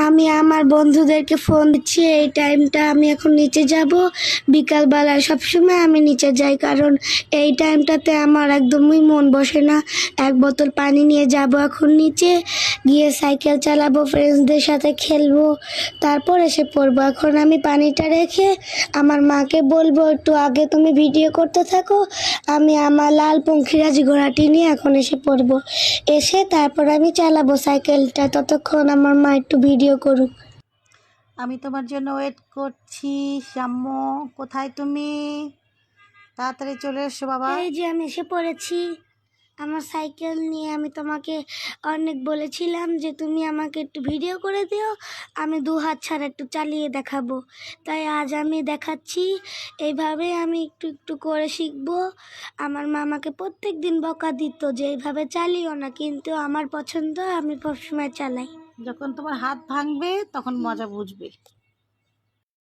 আমি আমার বন্ধুদেরকে ফোন দিচ্ছি। এই টাইমটা আমি এখন নিচে যাব। বিকালবেলা সবসময় আমি নিচে যাই, কারণ এই টাইমটাতে আমার একদমই মন বসে না। এক বোতল পানি নিয়ে যাব এখন নিচে, গিয়ে সাইকেল চালাবো, ফ্রেন্ডসদের সাথে খেলবো, তারপর এসে পড়বো। এখন আমি পানিটা রেখে আমার মাকে বলবো একটু আগে তুমি ভিডিও করতে থাকো, আমি আমার লাল পঙ্খিরাজি ঘোড়াটি নিয়ে এখন এসে পড়বো। এসে তারপর আমি চালাবো সাইকেলটা, ততক্ষণ আমার মা একটু ভিডিও করুক। আমি তোমার জন্য ওয়েট করছি। শাম্মু, কোথায় তুমি? তাড়াতাড়ি চলে এসো বাবা। এই যে আমি এসে পড়েছি আমার সাইকেল নিয়ে। আমি তোমাকে অনেক বলেছিলাম যে তুমি আমাকে একটু ভিডিও করে দিও, আমি 2 হাত ছাড়া একটু চালিয়ে দেখাবো। তাই আজ আমি দেখাচ্ছি। এইভাবে আমি একটু একটু করে শিখবো। আমার মা আমাকে প্রত্যেক দিন বকা দিত যে এইভাবে চালিও না, কিন্তু আমার পছন্দ, আমি সবসময় চালাই। যখন তোমার হাত ভাঙবে তখন মজা বুঝবে।